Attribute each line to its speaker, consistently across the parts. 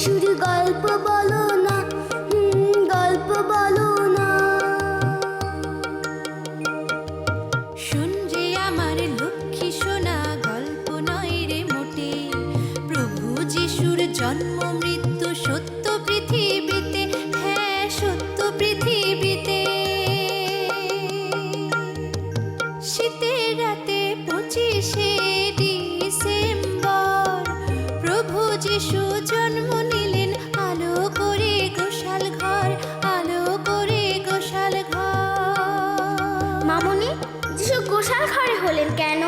Speaker 1: যিশুর গল্প বলো না, গল্প বলো না।
Speaker 2: শুন রে আমার লক্ষ্মী সোনা, গল্প নয় রে মোটে। প্রভু যিশুর জন্ম মৃত্যু সত্য পৃথিবীতে, হ্যাঁ সত্য পৃথিবীতে। শীতের রাতে 25শে ডিসেম্বর প্রভু যিশু জন্ম নিলেন, আলো করে গোশাল ঘর, আলো করে গোশাল ঘর।
Speaker 1: মামনি, যিশু গোশাল ঘরে হলেন কেন?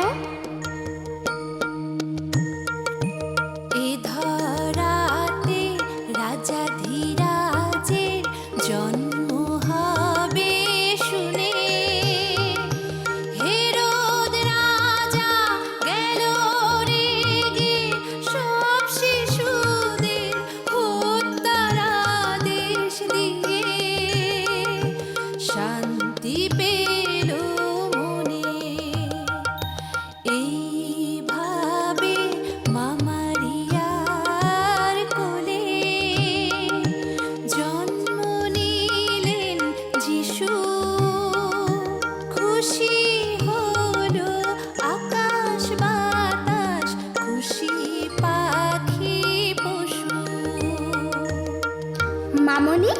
Speaker 2: এ ধরাতে রাজা ধীরাজের জন্ম হবে শুনে, হেরোদ রাজা গেল রেগে, সব শিশুদের হত্যার আদেশ দিয়ে। শান্তি পেল মনে, এইভাবে মামারিয়ার কোলে জন্ম নিলেন যিশু। খুশি হলো আকাশ বাতাস, খুশি পাখি পশু।
Speaker 1: মামনি,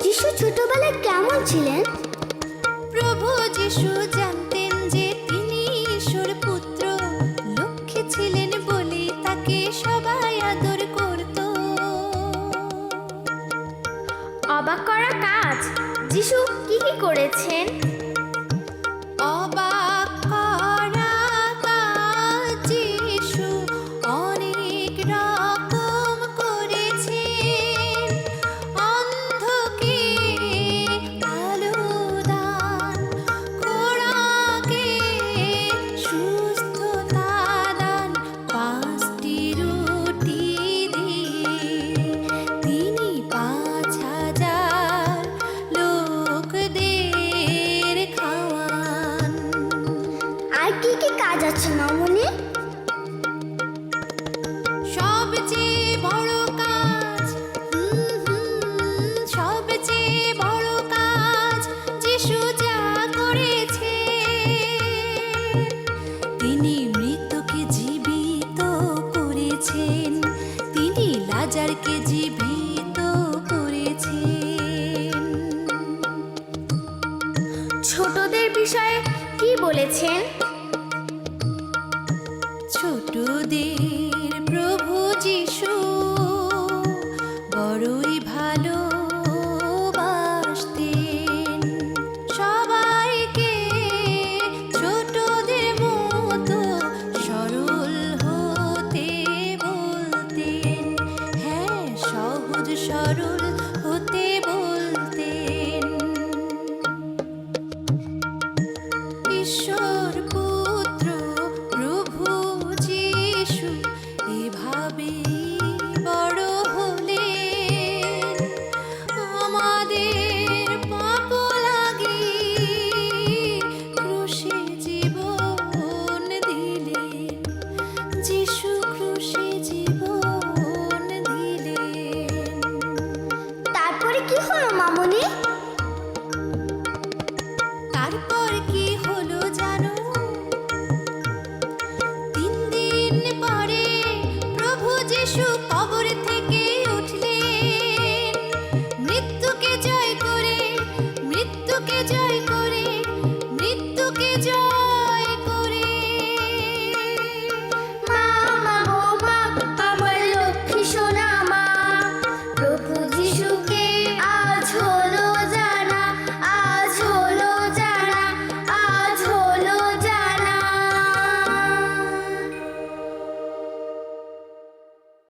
Speaker 1: যিশু ছোটবেলায় কেমন ছিলেন?
Speaker 2: প্রভু যিশু জানতেন যে তিনি ঈশ্বর পুত্র, লক্ষ্মী ছিলেন বলে তাকে সবাই আদর করত।
Speaker 1: অবাক করা কাজ, যিশু কি কি করেছেন?
Speaker 2: অবাক করা কাজ যিশু অনেক রকম করেছেন। অন্ধকে আলো দান, খোড়াকে সুস্থতা দান, 5টি রুটি দিয়ে তিনি 5,000 লোকদের খাওয়ান।
Speaker 1: আর কি কি কাজ আছে মামনি?
Speaker 2: সবচেয়ে বড় কাজ, সবচেয়ে বড় কাজ যিশু যা করেছে, তিনি মৃতকে জীবিত করেছেন, তিনি লাজারকে জীবিত করেছেন।
Speaker 1: ছোটদের বিষয়ে কি বলেছেন?
Speaker 2: ছোটদের প্রভু যিশু বড়ই ভালোবাসতেন, সবাইকে ছোটদের মতো সরল হতে বলতেন, হ্যাঁ সহজ সরল